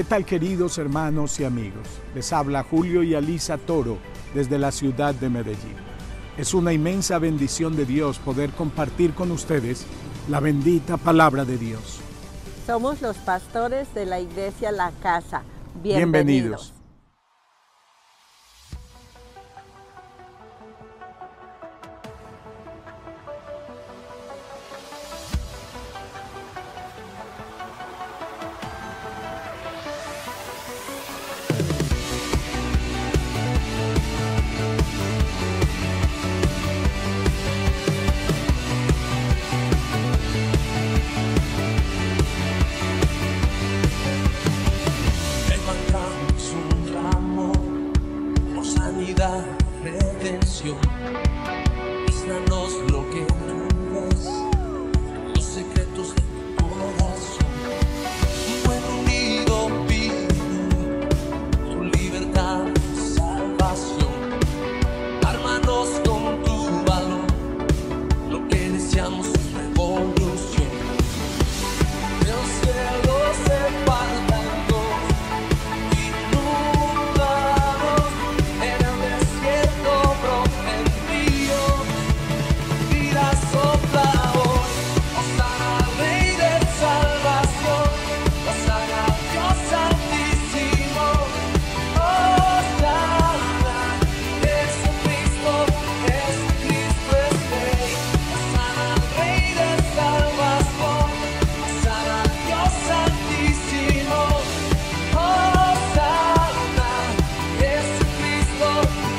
¿Qué tal, queridos hermanos y amigos? Les habla Julio y Alisa Toro desde la ciudad de Medellín. Es una inmensa bendición de Dios poder compartir con ustedes la bendita palabra de Dios. Somos los pastores de la Iglesia La Casa. Bienvenidos. Redención, muéstranos lo que tú ves, los secretos de tu corazón. Un pueblo unido pide tu libertad, salvación. Ármanos con tu valor, lo que deseamos es revolución. El cielo se parta en dos, inundados en el desierto brota el río, vida sopla hoy. Hosana, Rey de salvación, Hosana, Dios altísimo. Hosana, Jesucristo, Jesucristo es Rey. Hosana, Rey de salvación, Hosana, Dios altísimo. Hosana, Jesucristo,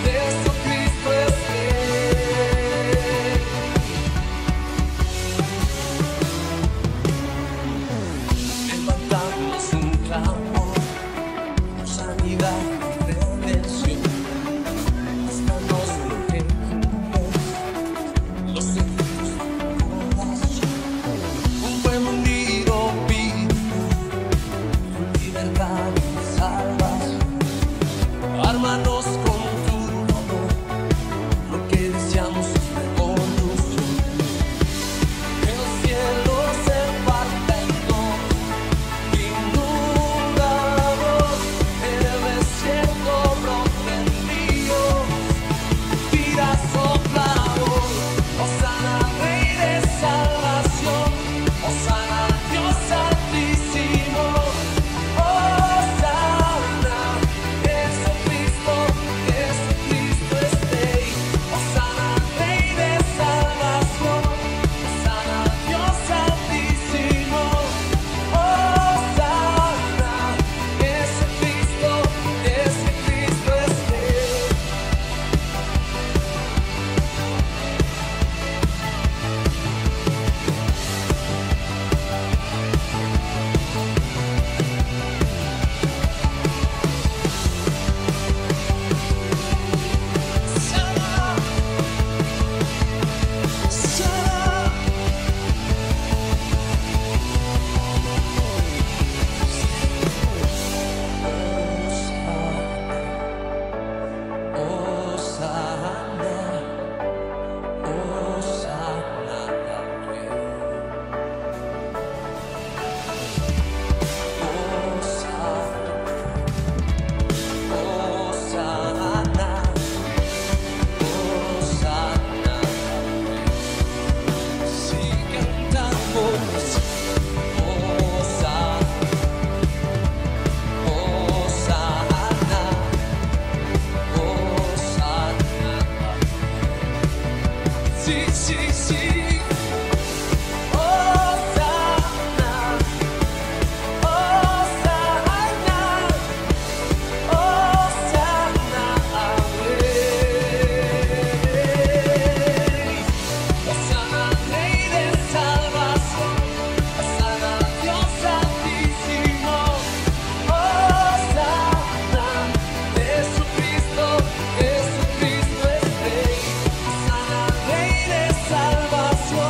Jesucristo es Rey. Levantamos un clamor por sanidad y redención. Muéstranos lo que tú ves, los secretos de tu corazón. Un pueblo unido pide tu libertad y salvación. Ármanos con tu amor, lo que deseamos es revolución. El cielo se parte en dos, inundados en el desierto brota el río, vida sopla hoy. Hosana, Rey de salvación, Hosana, Dios altísimo. Hosana, Jesucristo, Jesucristo es Rey. Hosana, Rey de salvación, Hosana, Dios altísimo. Hosana, Jesucristo, Jesucristo es Rey. Sana, sana. Hosana, Hosana al Rey. Hosana, Hosana, Hosana al Rey. Si cantamos Hosana, Hosana, Hosana. Sí, sí, sí. Hosana, Hosana, Hosana al Rey. Hosana, Rey de salvación, Hosana, Dios altísimo. Hosana, Jesucristo, Jesucristo es Rey. Hosana, Rey de salvación.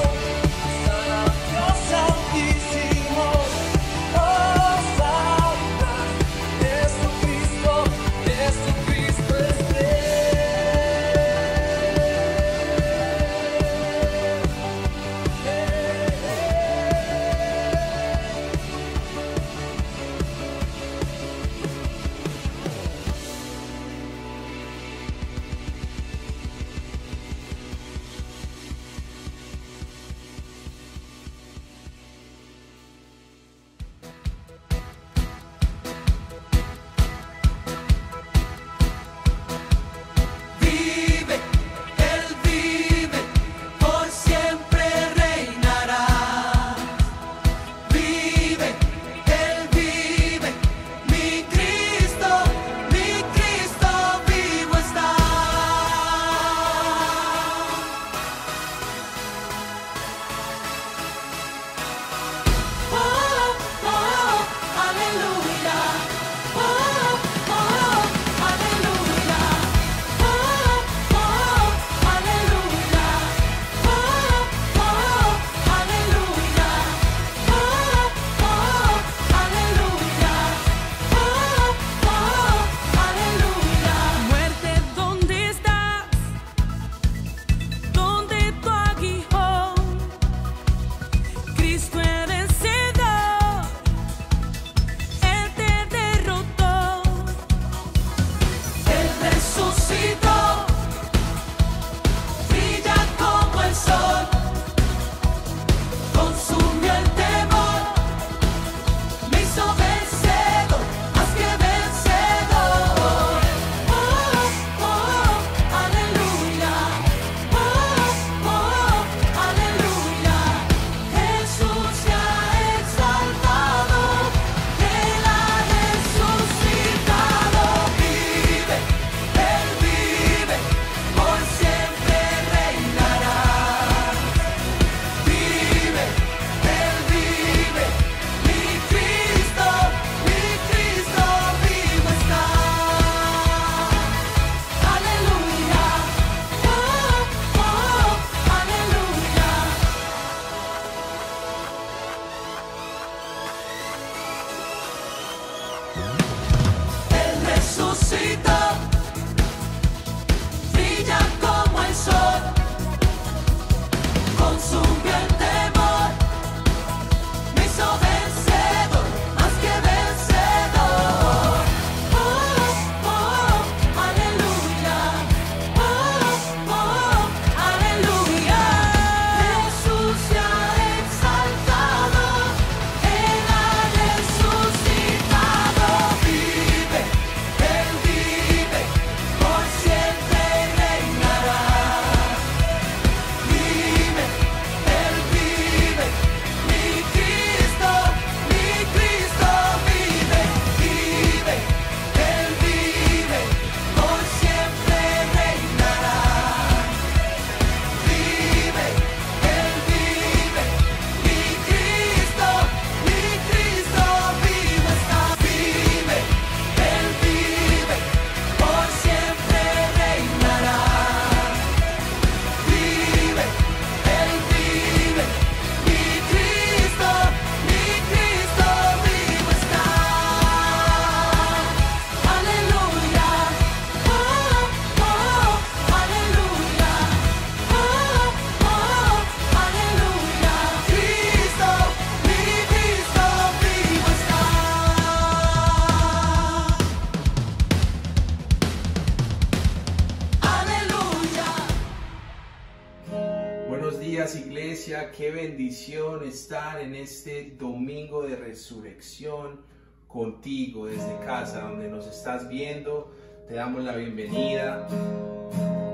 días, iglesia. Qué bendición estar en este domingo de resurrección contigo desde casa, donde nos estás viendo. Te damos la bienvenida.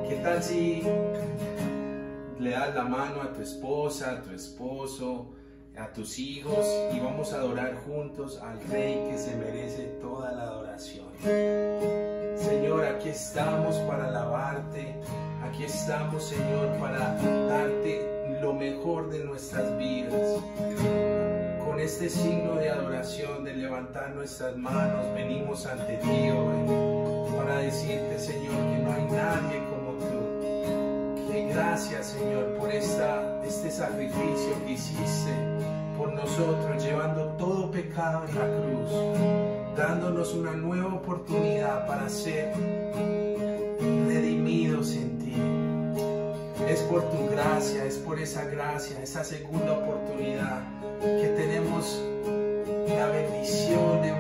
¿Qué tal si le das la mano a tu esposa, a tu esposo, a tus hijos y vamos a adorar juntos al Rey que se merece toda la adoración? Señor, aquí estamos para alabarte. Aquí estamos, Señor, para darte lo mejor de nuestras vidas. Con este signo de adoración, de levantar nuestras manos, venimos ante ti hoy para decirte, Señor, que no hay nadie como tú. Que gracias, Señor, por este sacrificio que hiciste por nosotros, llevando todo pecado en la cruz, dándonos una nueva oportunidad para ser redimidos en ti. Es por tu gracia, es por esa gracia, esa segunda oportunidad que tenemos la bendición de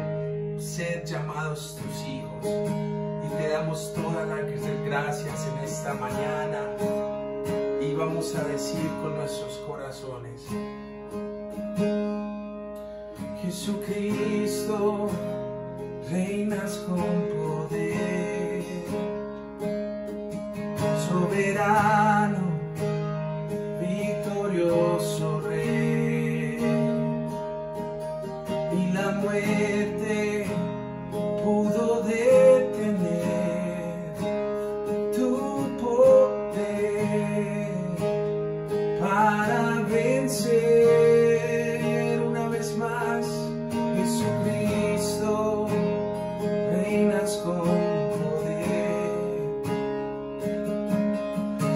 ser llamados tus hijos. Y te damos todas las gracias en esta mañana y vamos a decir con nuestros corazones: Jesucristo, reinas con poder, soberano, victorioso Rey, y la muerte pudo detener tu poder para vencer una vez más. Jesucristo, reinas con poder,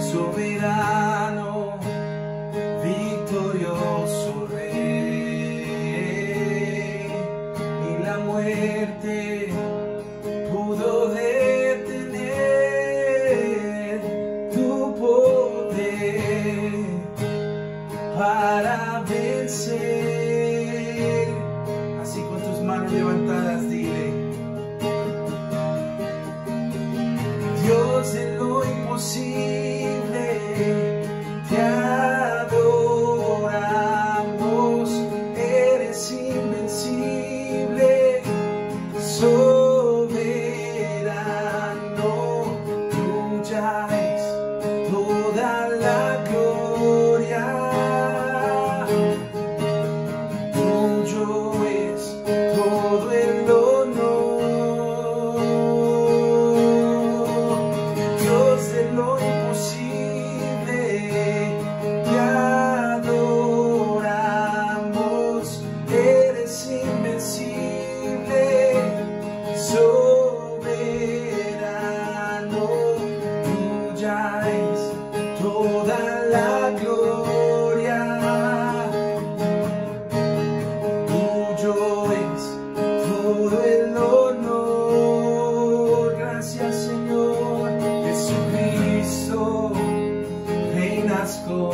soberano, victorioso Rey, y la muerte pudo detener tu poder para vencer. Así con tus manos levantadas, dile: Dios de lo imposible, te adoramos, eres invencible, soberano, tuya es toda la gloria, tuyo es todo el honor. Dios de lo imposible, te adoramos, eres invencible, soberano, tuya es toda la gloria, tuyo es todo el honor. Gracias, Señor. Jesucristo, reinas con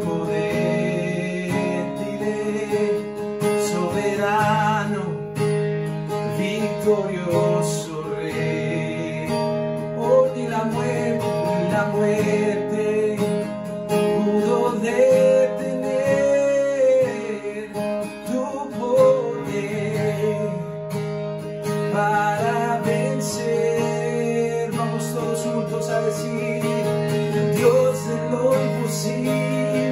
poder, dile: soberano, victorioso Rey. Oh, ni la muerte pudo detener tu poder para vencer. Vamos todos juntos a decir: Dios de lo imposible,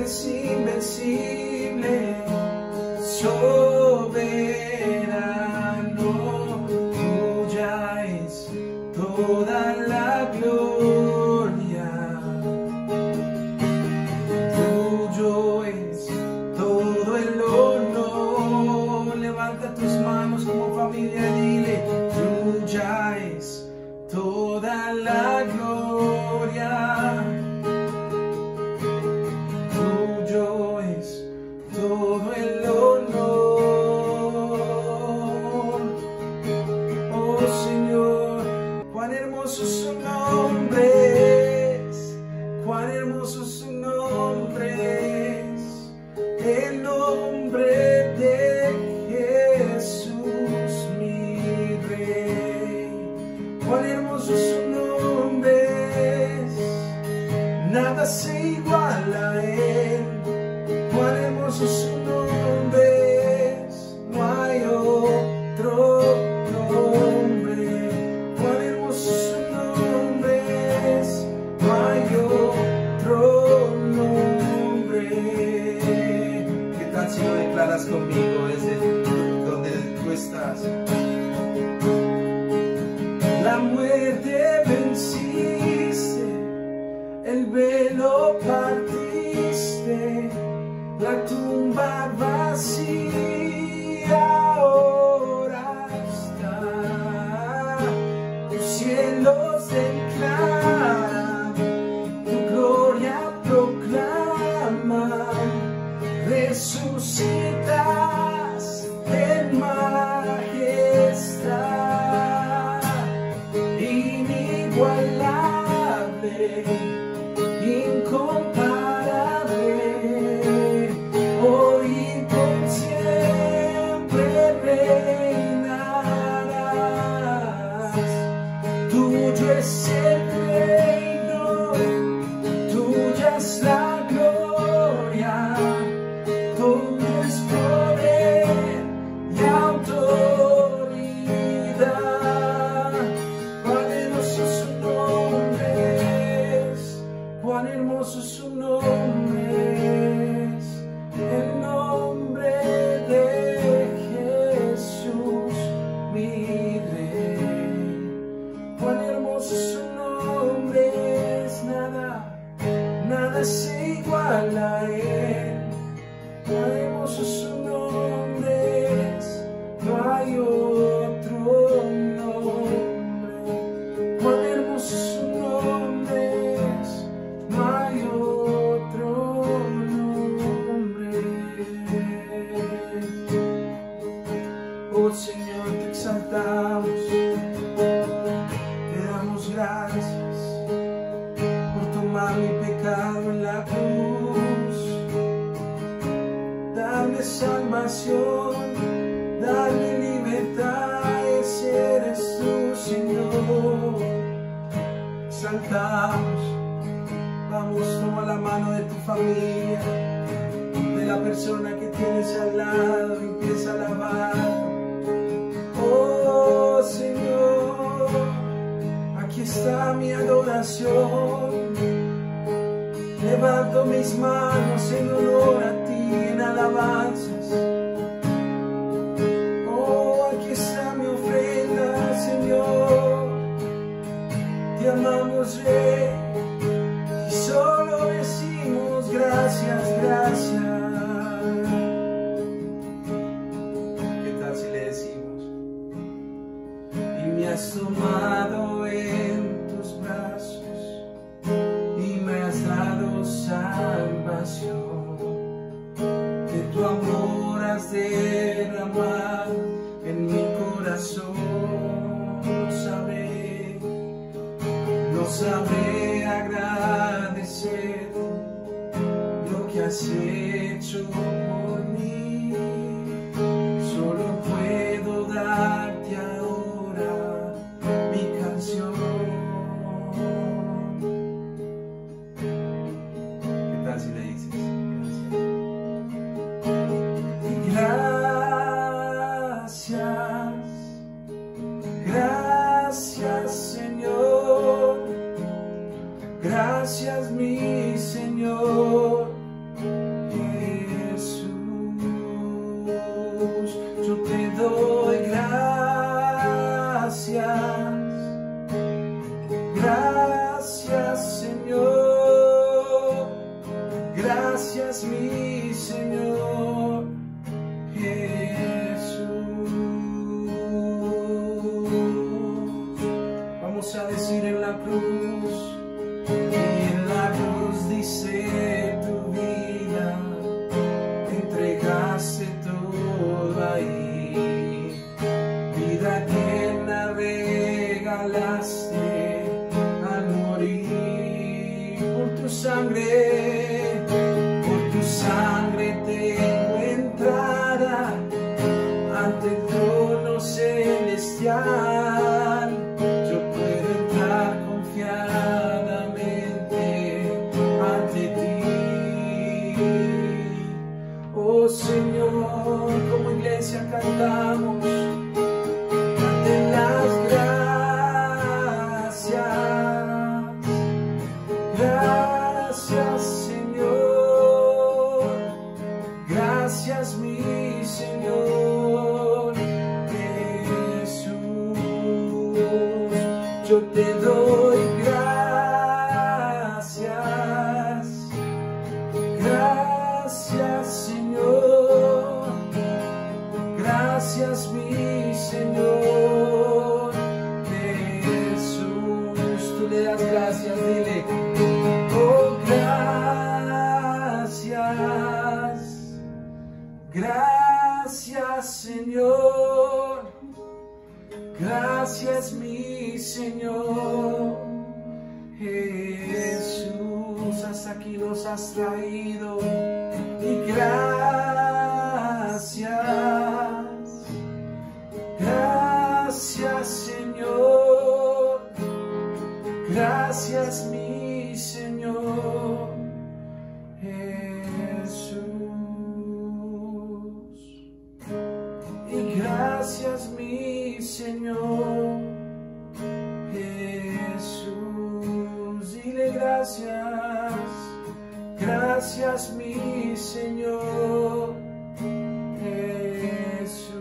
eres invencible, soberano, tuya es toda la gloria, tuyo es todo el honor. Levanta tus manos como familia y dile, tuya es toda la gloria, tuyo es todo el honor. Oh Señor, cuán hermoso su nombre es, cuán hermoso su nombre es, el nombre de Jesús mi Rey. Cuán hermoso su nombre es, nada se iguala a él. Cuán hermoso su nombre es, no hay otro nombre. Cuán hermoso su nombre es, no hay otro nombre. ¿Qué tal si lo declaras conmigo desde donde tú estás? La muerte venciste, el velo partiste, la tumba vacía ahora está. Tus cielos declaran, tu gloria proclaman, resucitas en majestad, inigualable, incomparable, hoy y por siempre reinarás. Tuyo es el reino, tuya es la gloria, todo es poder y autoridad. Cuán hermoso su nombre es, cuán hermoso su nombre es, el nombre de Jesús mi Rey. Cuán hermoso su nombre es, nada se iguala a él. Cuán hermoso su nombre es, no hay otro nombre. Cuán hermoso su nombre es, no hay otro nombre. Oh Señor, te exaltamos, te damos gracias por tomar mi pecado en la cruz, darme salvación, darme libertad, ese eres tú, Señor. Exaltamos, vamos, toma la mano de tu familia, de la persona que tienes al lado, y empieza a alabar. Oh Señor, aquí está mi adoración. Levanto mis manos en honor a ti, en alabanzas. Oh, aquí está mi ofrenda, Señor. Te amamos, Rey, y solo decimos gracias, gracias. ¿Qué tal si le decimos? Y me has tomado en tus brazos y me has dado salvación, que tu amor has derramado en mi corazón. No sabré agradecer lo que has hecho por mí, solo puedo darte ahora mi canción. ¿Qué tal si le dices gracias? Gracias, Señor, gracias mi Señor, Gracias mi Señor Jesús. Vamos a decir en la cruz, y en la cruz dice tu vida, entregaste todo ahí, vida eterna regalaste al morir. Por tu sangre tengo entrada ante el trono celestial. Yo puedo entrar confiadamente ante ti. Oh Señor, como iglesia cantamos, date las gracias. Gracias Señor, gracias mi Señor Jesús. Yo te doy gracias. Gracias Señor, gracias mi Señor Jesús. Tú le das gracias, dile, oh gracias, gracias Señor, gracias mi Señor Jesús. Hasta aquí nos has traído y gracias, gracias Señor, gracias mi Señor Jesús. Y gracias mi Señor Jesús. Dile gracias, gracias mi Señor Jesús.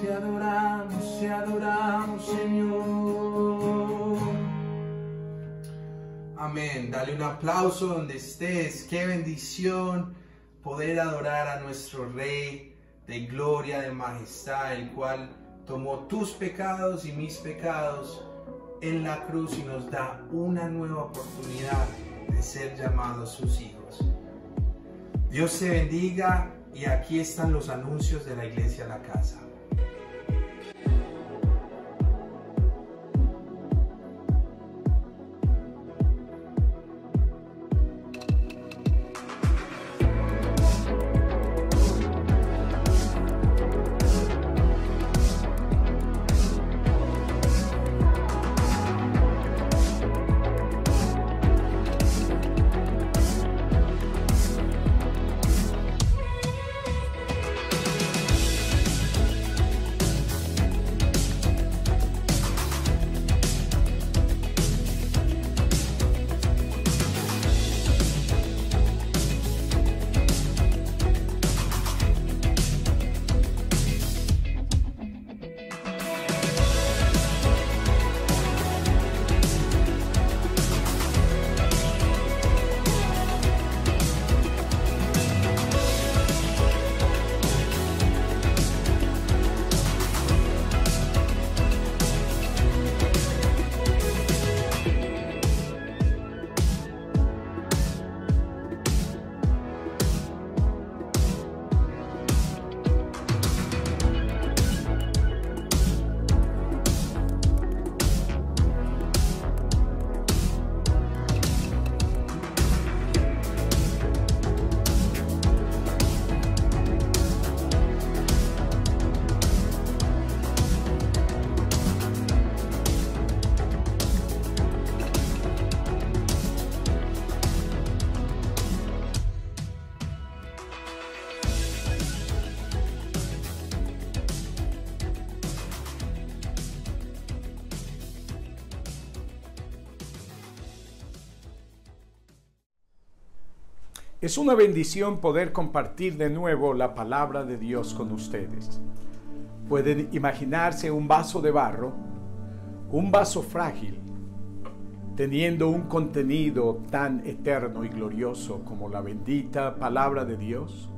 Te adoramos Señor. Amén. Dale un aplauso donde estés. Qué bendición poder adorar a nuestro Rey de gloria, de majestad, el cual tomó tus pecados y mis pecados en la cruz y nos da una nueva oportunidad de ser llamados sus hijos. Dios te bendiga y aquí están los anuncios de la Iglesia La Casa. Es una bendición poder compartir de nuevo la palabra de Dios con ustedes. Pueden imaginarse un vaso de barro, un vaso frágil, teniendo un contenido tan eterno y glorioso como la bendita palabra de Dios.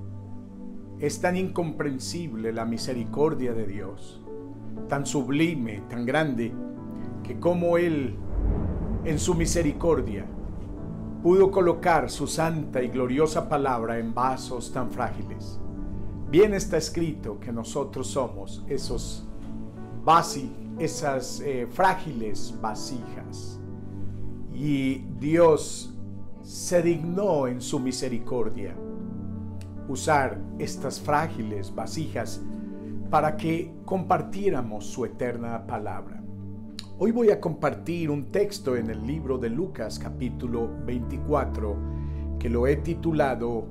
Es tan incomprensible la misericordia de Dios, tan sublime, tan grande, que como Él, en su misericordia, pudo colocar su santa y gloriosa palabra en vasos tan frágiles. Bien está escrito que nosotros somos esas frágiles vasijas. Y Dios se dignó en su misericordia usar estas frágiles vasijas para que compartiéramos su eterna palabra. Hoy voy a compartir un texto en el libro de Lucas capítulo 24 que lo he titulado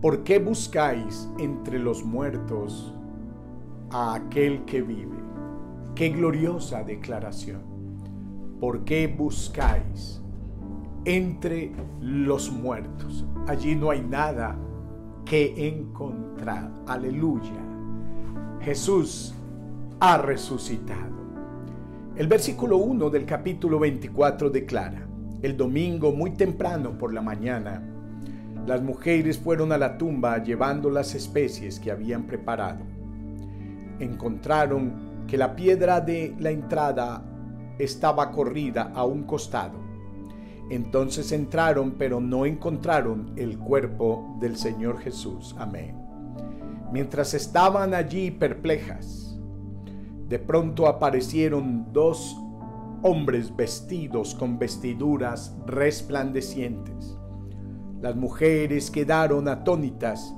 ¿Por qué buscáis entre los muertos a aquel que vive? Qué gloriosa declaración. ¿Por qué buscáis entre los muertos? Allí no hay nada que encontrar. Aleluya. Jesús ha resucitado. El versículo 1 del capítulo 24 declara: el domingo muy temprano por la mañana, las mujeres fueron a la tumba llevando las especies que habían preparado. Encontraron que la piedra de la entrada estaba corrida a un costado. Entonces entraron, pero no encontraron el cuerpo del Señor Jesús. Amén. Mientras estaban allí perplejas, de pronto aparecieron dos hombres vestidos con vestiduras resplandecientes. Las mujeres quedaron atónitas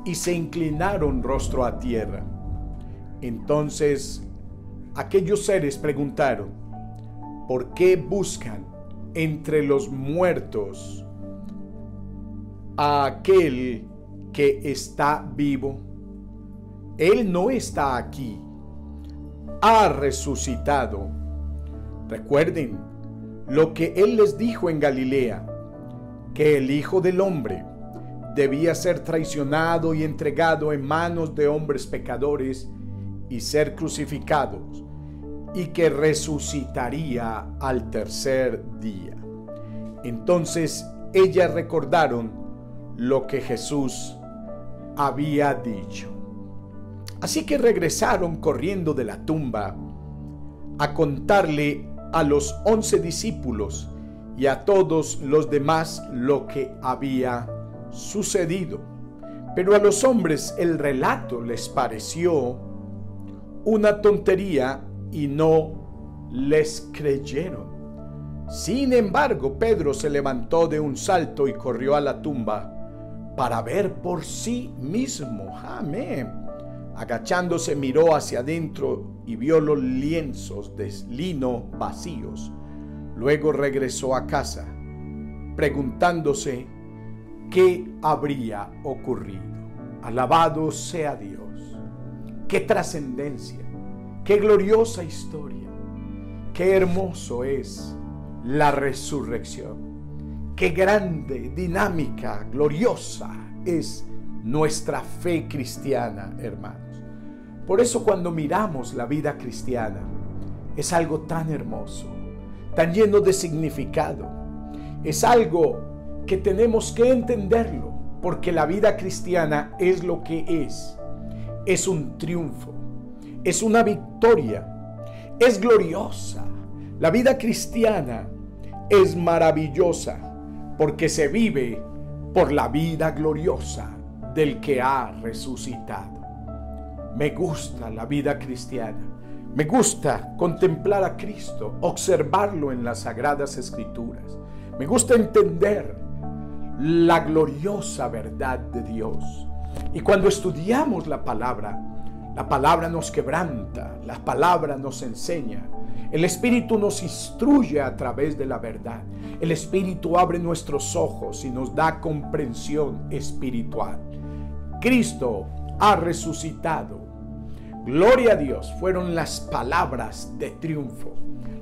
y se inclinaron rostro a tierra. Entonces aquellos seres preguntaron: ¿por qué buscan entre los muertos a aquel que está vivo? Él no está aquí, ha resucitado. Recuerden lo que Él les dijo en Galilea, que el Hijo del Hombre debía ser traicionado y entregado en manos de hombres pecadores y ser crucificado, y que resucitaría al tercer día. Entonces ellas recordaron lo que Jesús había dicho. Así que regresaron corriendo de la tumba a contarle a los 11 discípulos y a todos los demás lo que había sucedido. Pero a los hombres el relato les pareció una tontería y no les creyeron. Sin embargo, Pedro se levantó de un salto y corrió a la tumba para ver por sí mismo. Amén. Agachándose miró hacia adentro y vio los lienzos de lino vacíos. Luego regresó a casa, preguntándose qué habría ocurrido. Alabado sea Dios. Qué trascendencia, qué gloriosa historia, qué hermoso es la resurrección, qué grande, dinámica, gloriosa es nuestra fe cristiana, hermanos. Por eso cuando miramos la vida cristiana, es algo tan hermoso, tan lleno de significado. Es algo que tenemos que entenderlo, porque la vida cristiana es lo que es un triunfo, es una victoria, es gloriosa. La vida cristiana es maravillosa porque se vive por la vida gloriosa del que ha resucitado. Me gusta la vida cristiana, me gusta contemplar a Cristo, observarlo en las Sagradas Escrituras. Me gusta entender la gloriosa verdad de Dios. Y cuando estudiamos la palabra nos quebranta, la palabra nos enseña. El Espíritu nos instruye a través de la verdad. El Espíritu abre nuestros ojos y nos da comprensión espiritual. Cristo ha resucitado. Gloria a Dios, fueron las palabras de triunfo,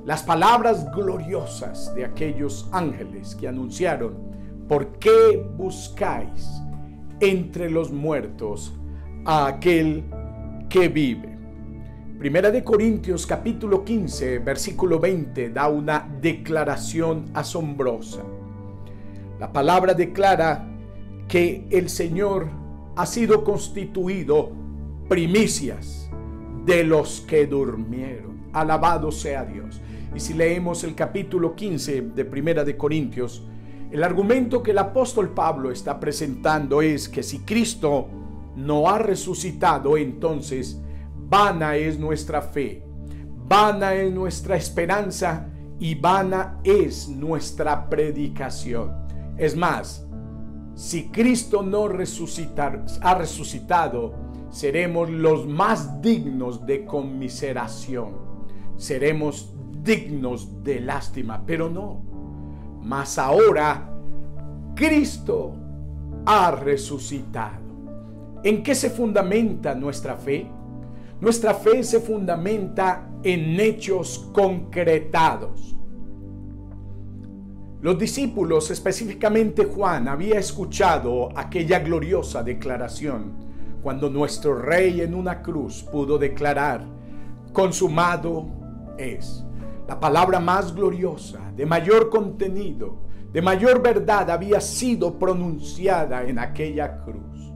las palabras gloriosas de aquellos ángeles que anunciaron: ¿por qué buscáis entre los muertos a aquel que vive? Primera de Corintios capítulo 15, versículo 20 da una declaración asombrosa. La palabra declara que el Señor ha sido constituido primicias de los que durmieron. Alabado sea Dios. Y si leemos el capítulo 15 de Primera de Corintios, el argumento que el apóstol Pablo está presentando es que si Cristo no ha resucitado, entonces vana es nuestra fe, vana es nuestra esperanza y vana es nuestra predicación. Es más, si Cristo no ha resucitado, seremos los más dignos de conmiseración, seremos dignos de lástima, pero no. Mas ahora Cristo ha resucitado. ¿En qué se fundamenta nuestra fe? Nuestra fe se fundamenta en hechos concretados. Los discípulos, específicamente Juan, había escuchado aquella gloriosa declaración cuando nuestro Rey en una cruz pudo declarar: consumado es. La palabra más gloriosa, de mayor contenido, de mayor verdad había sido pronunciada en aquella cruz,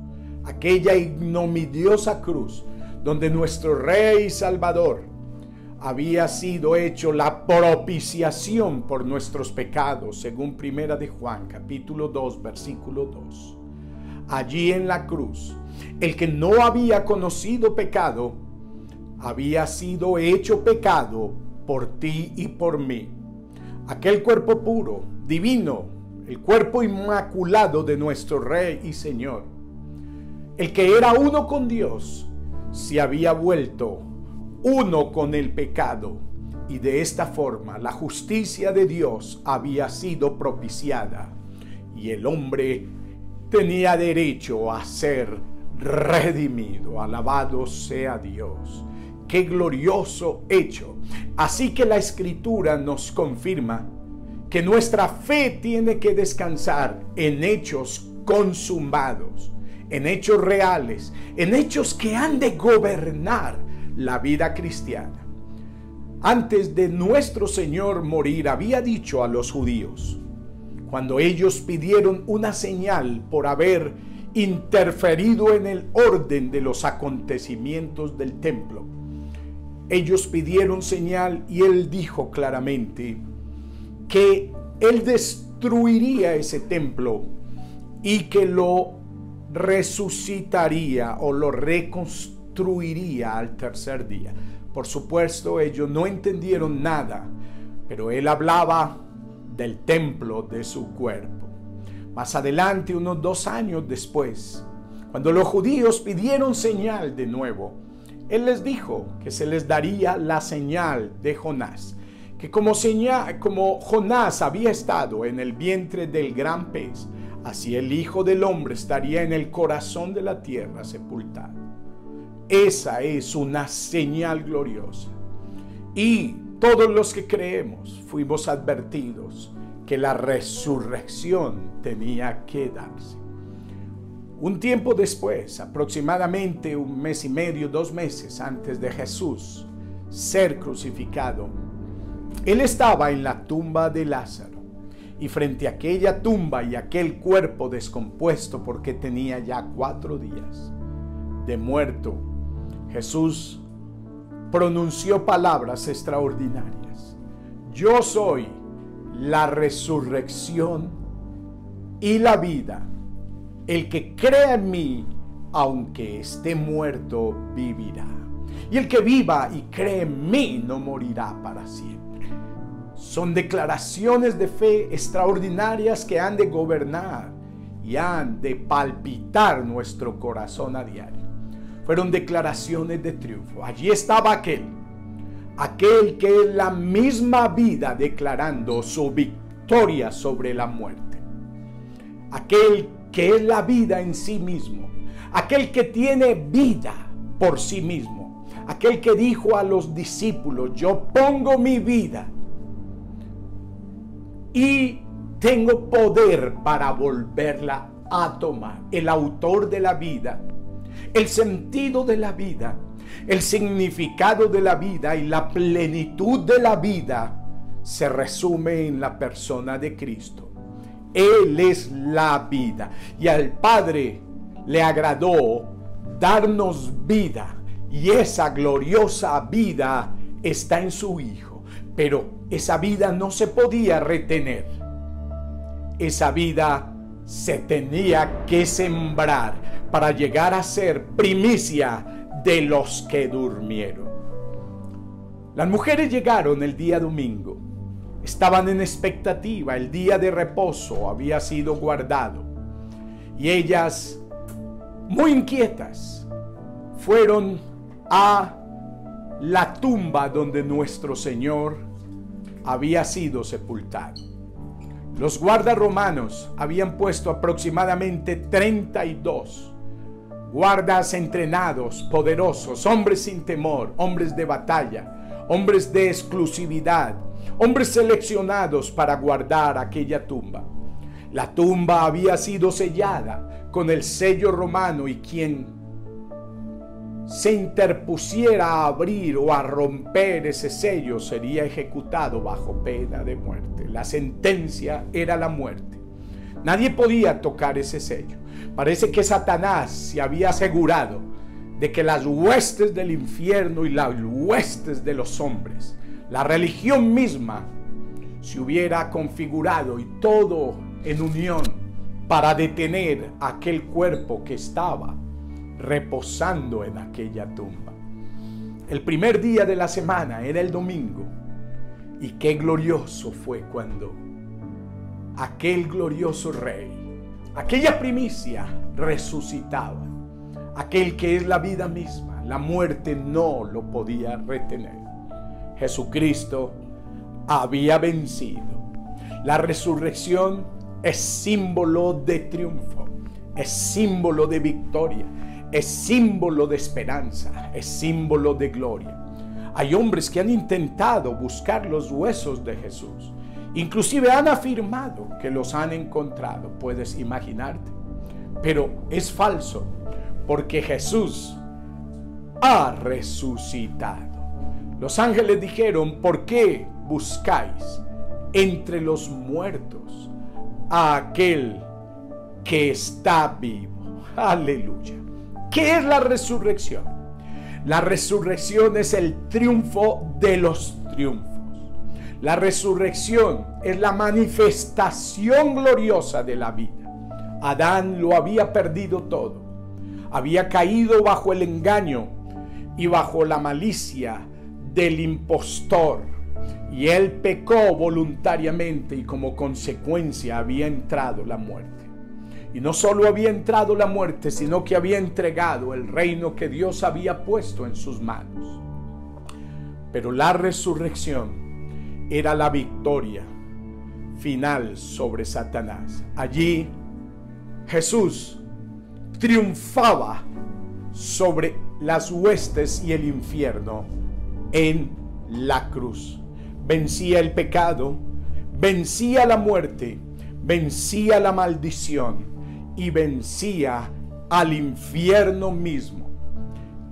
aquella ignominiosa cruz donde nuestro Rey Salvador había sido hecho la propiciación por nuestros pecados, según Primera de Juan, capítulo 2, versículo 2. Allí en la cruz, el que no había conocido pecado, había sido hecho pecado por ti y por mí. Aquel cuerpo puro, divino, el cuerpo inmaculado de nuestro Rey y Señor, el que era uno con Dios, se había vuelto uno con el pecado, y de esta forma la justicia de Dios había sido propiciada y el hombre tenía derecho a ser redimido. Alabado sea Dios. ¡Qué glorioso hecho! Así que la Escritura nos confirma que nuestra fe tiene que descansar en hechos consumados, en hechos reales, en hechos que han de gobernar la vida cristiana. Antes de nuestro Señor morir, había dicho a los judíos, cuando ellos pidieron una señal por haber interferido en el orden de los acontecimientos del templo, ellos pidieron señal y Él dijo claramente que Él destruiría ese templo y que lo resucitaría o lo reconstruiría al tercer día. Por supuesto, ellos no entendieron nada, pero Él hablaba del templo de su cuerpo. Más adelante, unos 2 años después, cuando los judíos pidieron señal de nuevo, Él les dijo que se les daría la señal de Jonás, que como Jonás había estado en el vientre del gran pez, así el Hijo del Hombre estaría en el corazón de la tierra sepultado. Esa es una señal gloriosa. Y todos los que creemos fuimos advertidos que la resurrección tenía que darse. Un tiempo después, aproximadamente 1 mes y medio, 2 meses antes de Jesús ser crucificado, Él estaba en la tumba de Lázaro. Y frente a aquella tumba y aquel cuerpo descompuesto, porque tenía ya 4 días de muerto, Jesús pronunció palabras extraordinarias. Yo soy la resurrección y la vida. El que crea en mí, aunque esté muerto, vivirá. Y el que viva y cree en mí, no morirá para siempre. Son declaraciones de fe extraordinarias que han de gobernar y han de palpitar nuestro corazón a diario. Fueron declaraciones de triunfo. Allí estaba aquel que es la misma vida declarando su victoria sobre la muerte. Aquel que es la vida en sí mismo. Aquel que tiene vida por sí mismo. Aquel que dijo a los discípulos: yo pongo mi vida y tengo poder para volverla a tomar. El autor de la vida, el sentido de la vida, El significado de la vida y la plenitud de la vida se resume en la persona de Cristo. Él es la vida. Y al Padre le agradó darnos vida. Y esa gloriosa vida está en su Hijo. Pero esa vida no se podía retener. Esa vida se tenía que sembrar para llegar a ser primicia de los que durmieron. Las mujeres llegaron el día domingo. Estaban en expectativa. El día de reposo había sido guardado. Y ellas, muy inquietas, fueron a la tumba donde nuestro Señor había sido sepultado. Los guardas romanos habían puesto aproximadamente 32 guardas entrenados, poderosos, hombres sin temor, hombres de batalla, hombres de exclusividad, hombres seleccionados para guardar aquella tumba. La tumba había sido sellada con el sello romano y quien se interpusiera a abrir o a romper ese sello sería ejecutado bajo pena de muerte. La sentencia era la muerte. Nadie podía tocar ese sello. Parece que Satanás se había asegurado de que las huestes del infierno y las huestes de los hombres, la religión misma, se hubiera configurado y todo en unión para detener aquel cuerpo que estaba reposando en aquella tumba. El primer día de la semana era el domingo, y qué glorioso fue cuando aquel glorioso Rey, aquella primicia, resucitaba. Aquel que es la vida misma, la muerte no lo podía retener. Jesucristo había vencido. La resurrección es símbolo de triunfo, es símbolo de victoria, es símbolo de esperanza, es símbolo de gloria. Hay hombres que han intentado buscar los huesos de Jesús. Inclusive han afirmado que los han encontrado. Puedes imaginarte. Pero es falso, porque Jesús ha resucitado. Los ángeles dijeron: ¿por qué buscáis entre los muertos a aquel que está vivo? Aleluya. ¿Qué es la resurrección? La resurrección es el triunfo de los triunfos. La resurrección es la manifestación gloriosa de la vida. Adán lo había perdido todo. Había caído bajo el engaño y bajo la malicia del impostor. Y él pecó voluntariamente y como consecuencia había entrado la muerte. Y no solo había entrado la muerte, sino que había entregado el reino que Dios había puesto en sus manos. Pero la resurrección era la victoria final sobre Satanás. Allí Jesús triunfaba sobre las huestes y el infierno en la cruz. Vencía el pecado, vencía la muerte, vencía la maldición y vencía al infierno mismo.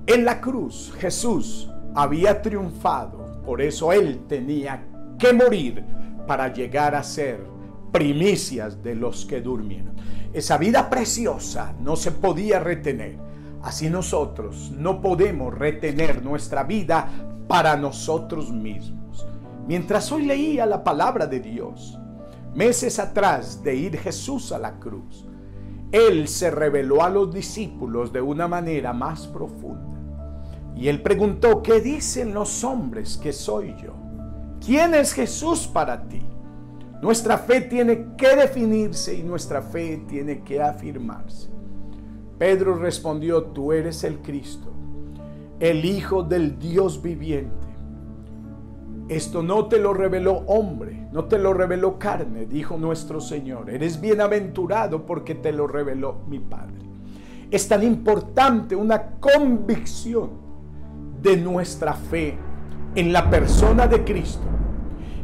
En la cruz Jesús había triunfado, por eso él tenía que morir para llegar a ser primicias de los que durmieron. Esa vida preciosa no se podía retener. Así nosotros no podemos retener nuestra vida para nosotros mismos. Mientras hoy leía la palabra de Dios, meses atrás de ir Jesús a la cruz, Él se reveló a los discípulos de una manera más profunda. Y Él preguntó: ¿qué dicen los hombres que soy yo? ¿Quién es Jesús para ti? Nuestra fe tiene que definirse y nuestra fe tiene que afirmarse. Pedro respondió: tú eres el Cristo, el Hijo del Dios viviente. Esto no te lo reveló hombre, no te lo reveló carne, dijo nuestro Señor. Eres bienaventurado porque te lo reveló mi Padre. Es tan importante una convicción de nuestra fe en la persona de Cristo.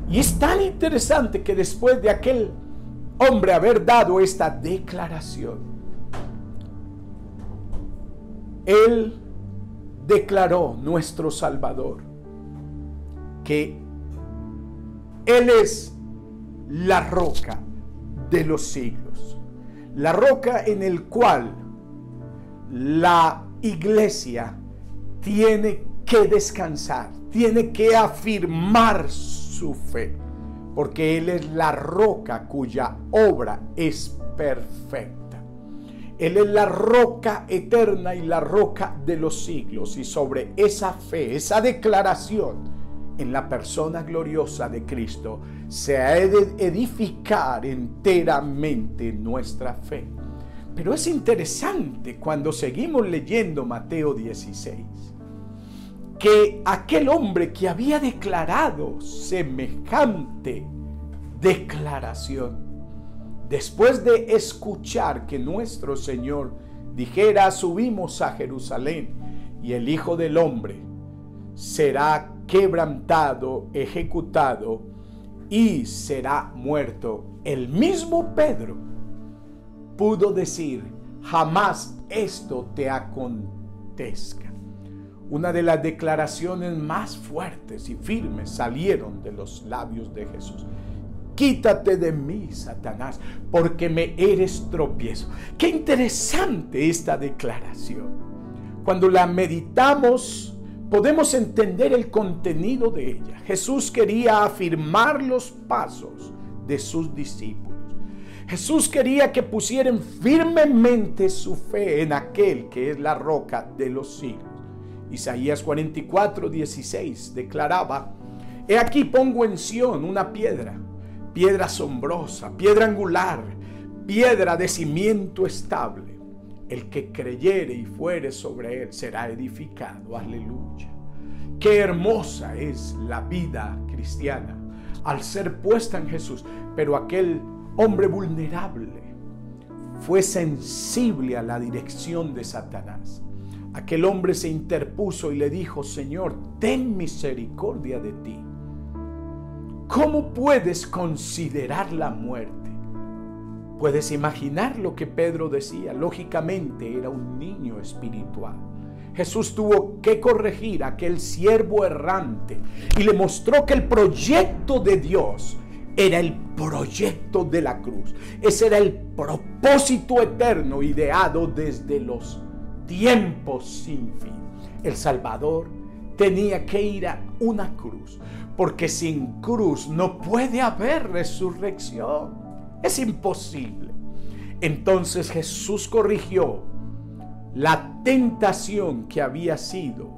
Y es tan interesante que después de aquel hombre haber dado esta declaración, él declaró nuestro Salvador que Él es la roca de los siglos, la roca en el cual la iglesia tiene que descansar, tiene que afirmar su fe, porque Él es la roca cuya obra es perfecta. Él es la roca eterna y la roca de los siglos, y sobre esa fe, esa declaración en la persona gloriosa de Cristo, se ha de edificar enteramente nuestra fe. Pero es interesante cuando seguimos leyendo Mateo 16, que aquel hombre que había declarado semejante declaración, después de escuchar que nuestro Señor dijera: subimos a Jerusalén y el Hijo del Hombre será quebrantado, ejecutado y será muerto, el mismo Pedro pudo decir: jamás esto te acontezca. Una de las declaraciones más fuertes y firmes salieron de los labios de Jesús: quítate de mí, Satanás, porque me eres tropiezo. Qué interesante esta declaración. Cuando la meditamos, podemos entender el contenido de ella. Jesús quería afirmar los pasos de sus discípulos. Jesús quería que pusieran firmemente su fe en aquel que es la roca de los siglos. Isaías 44:16 declaraba: he aquí pongo en Sión una piedra, piedra asombrosa, piedra angular, piedra de cimiento estable. El que creyere y fuere sobre él será edificado. Aleluya. Qué hermosa es la vida cristiana al ser puesta en Jesús. Pero aquel hombre vulnerable fue sensible a la dirección de Satanás. Aquel hombre se interpuso y le dijo: Señor, ten misericordia de ti. ¿Cómo puedes considerar la muerte? Puedes imaginar lo que Pedro decía. Lógicamente era un niño espiritual. Jesús tuvo que corregir a aquel siervo errante y le mostró que el proyecto de Dios era el proyecto de la cruz. Ese era el propósito eterno ideado desde los tiempos sin fin. El Salvador tenía que ir a una cruz, porque sin cruz no puede haber resurrección. Es imposible. Entonces Jesús corrigió la tentación que había sido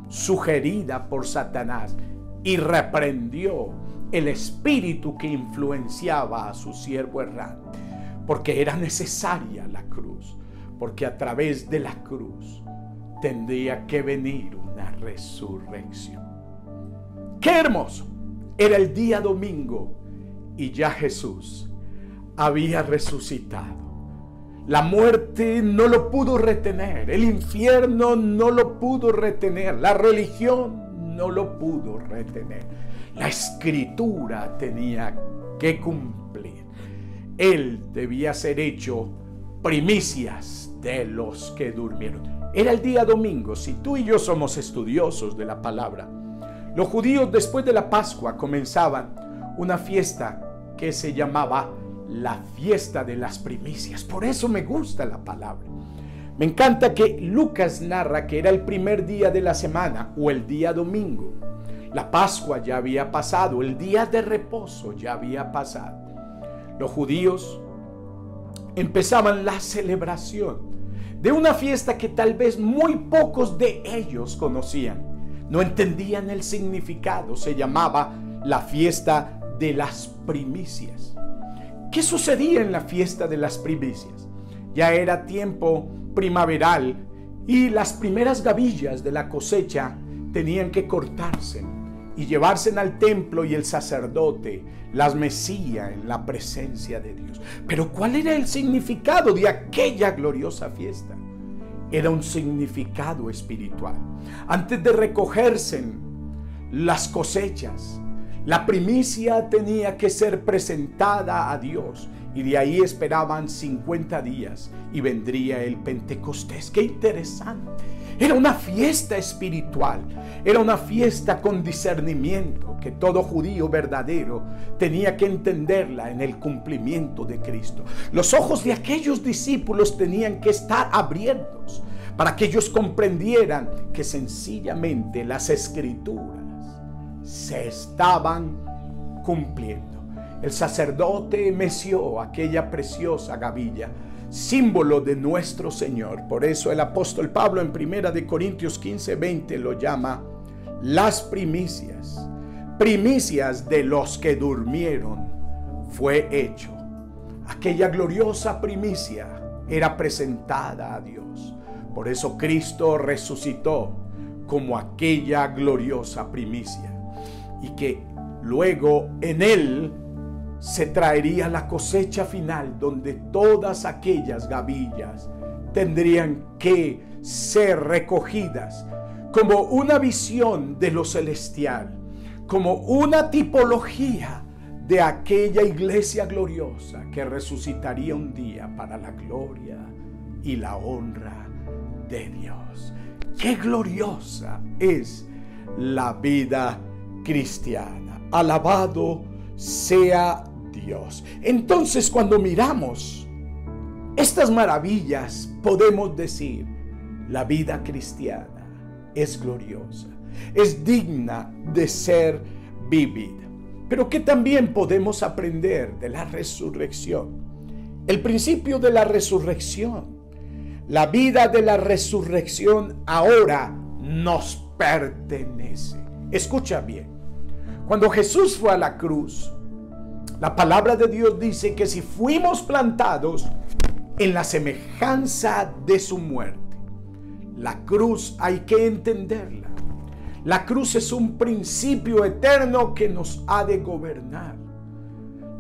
sugerida por Satanás y reprendió el espíritu que influenciaba a su siervo errante, porque era necesaria la cruz, porque a través de la cruz tendría que venir una resurrección. ¡Qué hermoso! Era el día domingo y ya Jesús había resucitado. La muerte no lo pudo retener, el infierno no lo pudo retener, la religión no lo pudo retener. La escritura tenía que cumplir. Él debía ser hecho primicias de los que durmieron. Era el día domingo. Si tú y yo somos estudiosos de la palabra, los judíos después de la Pascua comenzaban una fiesta que se llamaba la fiesta de las primicias. Por eso me gusta la palabra. Me encanta que Lucas narra que era el primer día de la semana o el día domingo. La Pascua ya había pasado, el día de reposo ya había pasado. Los judíos empezaban la celebración de una fiesta que tal vez muy pocos de ellos conocían. No entendían el significado. Se llamaba la fiesta de las primicias. ¿Qué sucedía en la fiesta de las primicias? Ya era tiempo primaveral y las primeras gavillas de la cosecha tenían que cortarse y llevarse al templo, y el sacerdote las mecía en la presencia de Dios. Pero ¿cuál era el significado de aquella gloriosa fiesta? Era un significado espiritual. Antes de recogerse las cosechas, la primicia tenía que ser presentada a Dios, y de ahí esperaban 50 días y vendría el Pentecostés. ¡Qué interesante! Era una fiesta espiritual, era una fiesta con discernimiento que todo judío verdadero tenía que entenderla en el cumplimiento de Cristo. Los ojos de aquellos discípulos tenían que estar abiertos para que ellos comprendieran que sencillamente las escrituras se estaban cumpliendo. El sacerdote meció aquella preciosa gavilla, símbolo de nuestro Señor. Por eso el apóstol Pablo en 1 Corintios 15:20 lo llama las primicias. Primicias de los que durmieron fue hecho. Aquella gloriosa primicia era presentada a Dios. Por eso Cristo resucitó como aquella gloriosa primicia. Y que luego en Él se traería la cosecha final, donde todas aquellas gavillas tendrían que ser recogidas como una visión de lo celestial, como una tipología de aquella iglesia gloriosa que resucitaría un día para la gloria y la honra de Dios. ¡Qué gloriosa es la vida cristiana! Alabado sea Dios. Entonces, cuando miramos estas maravillas, podemos decir: la vida cristiana es gloriosa, es digna de ser vivida. Pero ¿qué también podemos aprender de la resurrección? El principio de la resurrección. La vida de la resurrección ahora nos pertenece. Escucha bien. Cuando Jesús fue a la cruz, la palabra de Dios dice que si fuimos plantados en la semejanza de su muerte, la cruz hay que entenderla. La cruz es un principio eterno que nos ha de gobernar.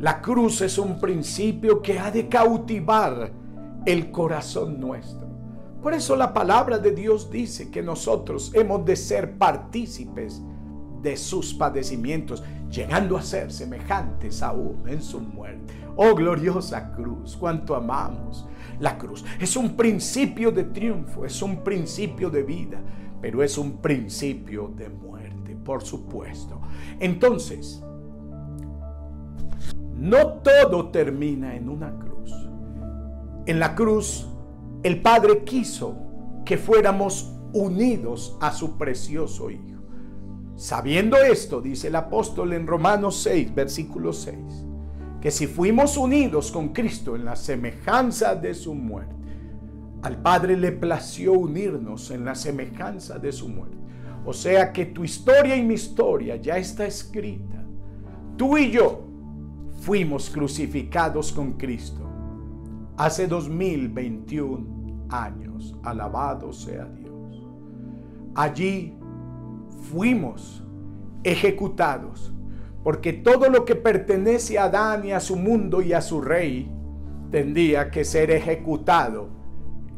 La cruz es un principio que ha de cautivar el corazón nuestro. Por eso la palabra de Dios dice que nosotros hemos de ser partícipes de sus padecimientos, llegando a ser semejantes aún en su muerte. Oh gloriosa cruz, cuánto amamos la cruz. Es un principio de triunfo, es un principio de vida, pero es un principio de muerte, por supuesto. Entonces, no todo termina en una cruz. En la cruz, el Padre quiso que fuéramos unidos a su precioso Hijo. Sabiendo esto, dice el apóstol en Romanos 6, versículo 6, que si fuimos unidos con Cristo en la semejanza de su muerte, al Padre le plació unirnos en la semejanza de su muerte. O sea que tu historia y mi historia ya está escrita. Tú y yo fuimos crucificados con Cristo hace 2021 años. Alabado sea Dios. Allí fuimos ejecutados, porque todo lo que pertenece a Adán y a su mundo y a su rey tendría que ser ejecutado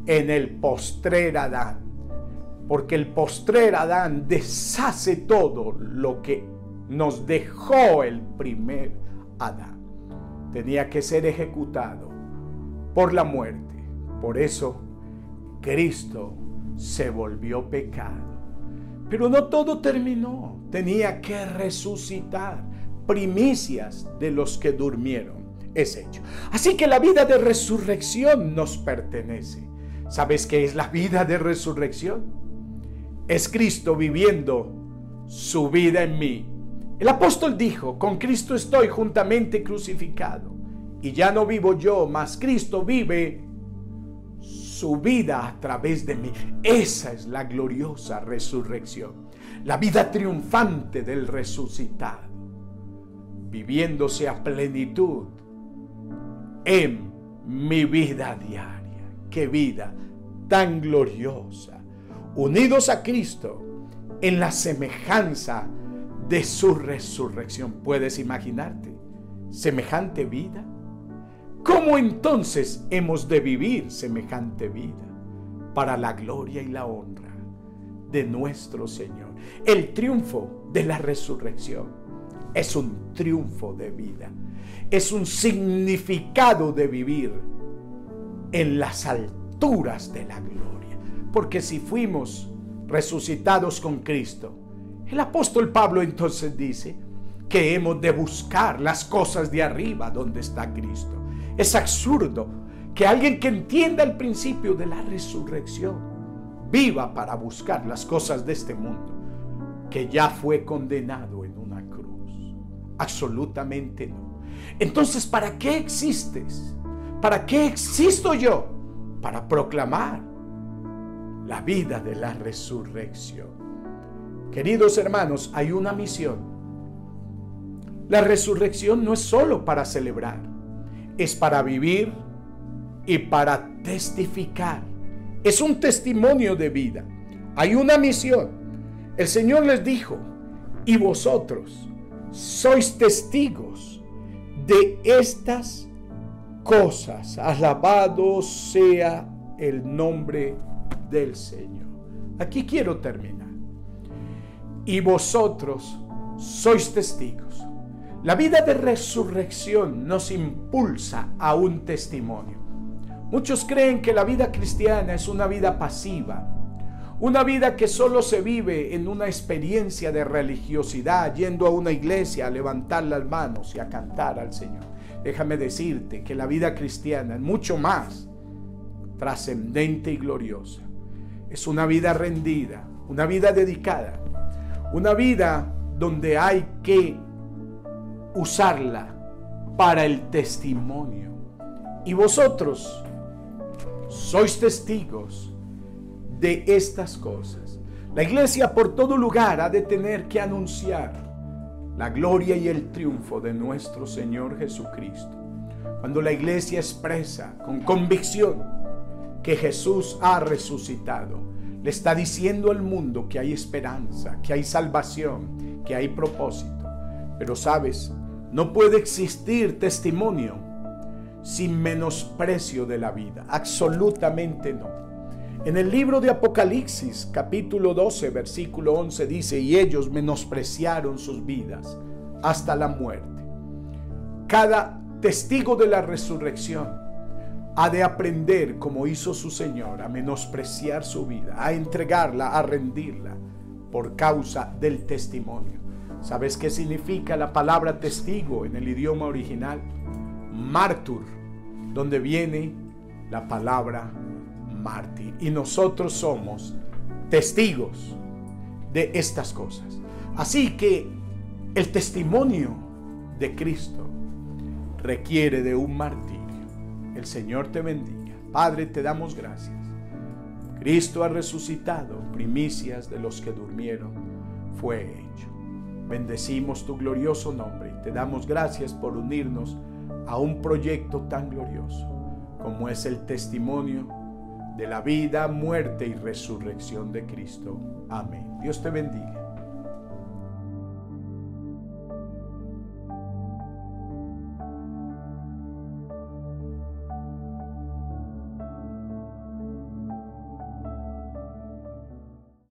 en el postrer Adán, porque el postrer Adán deshace todo lo que nos dejó el primer Adán. Tenía que ser ejecutado por la muerte. Por eso Cristo se volvió pecado. Pero no todo terminó. Tenía que resucitar. Primicias de los que durmieron es hecho. Así que la vida de resurrección nos pertenece. ¿Sabes qué es la vida de resurrección? Es Cristo viviendo su vida en mí. El apóstol dijo: con Cristo estoy juntamente crucificado, y ya no vivo yo, mas Cristo vive su vida a través de mí. Esa es la gloriosa resurrección, la vida triunfante del resucitado, viviéndose a plenitud en mi vida diaria. Qué vida tan gloriosa, unidos a Cristo en la semejanza de su resurrección. ¿Puedes imaginarte semejante vida? ¿Cómo entonces hemos de vivir semejante vida? Para la gloria y la honra de nuestro Señor. El triunfo de la resurrección es un triunfo de vida. Es un significado de vivir en las alturas de la gloria. porque si fuimos resucitados con Cristo, el apóstol Pablo entonces dice que hemos de buscar las cosas de arriba donde está Cristo. Es absurdo que alguien que entienda el principio de la resurrección viva para buscar las cosas de este mundo, que ya fue condenado en una cruz. Absolutamente no. Entonces, ¿para qué existes? ¿Para qué existo yo? Para proclamar la vida de la resurrección. Queridos hermanos, hay una misión. La resurrección no es solo para celebrar, es para vivir y para testificar. Es un testimonio de vida. Hay una misión. El Señor les dijo: y vosotros sois testigos de estas cosas. Alabado sea el nombre del Señor. Aquí quiero terminar. Y vosotros sois testigos. La vida de resurrección nos impulsa a un testimonio. Muchos creen que la vida cristiana es una vida pasiva, una vida que solo se vive en una experiencia de religiosidad, yendo a una iglesia a levantar las manos y a cantar al Señor. Déjame decirte que la vida cristiana es mucho más trascendente y gloriosa. Es una vida rendida, una vida dedicada, una vida donde hay que usarla para el testimonio. Y vosotros sois testigos de estas cosas. La iglesia por todo lugar ha de tener que anunciar la gloria y el triunfo de nuestro Señor Jesucristo. Cuando la iglesia expresa con convicción que Jesús ha resucitado, le está diciendo al mundo que hay esperanza, que hay salvación, que hay propósito. Pero sabes, no puede existir testimonio sin menosprecio de la vida. Absolutamente no. En el libro de Apocalipsis, capítulo 12, versículo 11 dice: y ellos menospreciaron sus vidas hasta la muerte. Cada testigo de la resurrección ha de aprender, como hizo su Señor, a menospreciar su vida, a entregarla, a rendirla por causa del testimonio. ¿Sabes qué significa la palabra testigo en el idioma original? Mártir, donde viene la palabra mártir. Y nosotros somos testigos de estas cosas. Así que el testimonio de Cristo requiere de un martirio. El Señor te bendiga. Padre, te damos gracias. Cristo ha resucitado, primicias de los que durmieron fue hecho. Bendecimos tu glorioso nombre y te damos gracias por unirnos a un proyecto tan glorioso como es el testimonio de la vida, muerte y resurrección de Cristo. Amén. Dios te bendiga.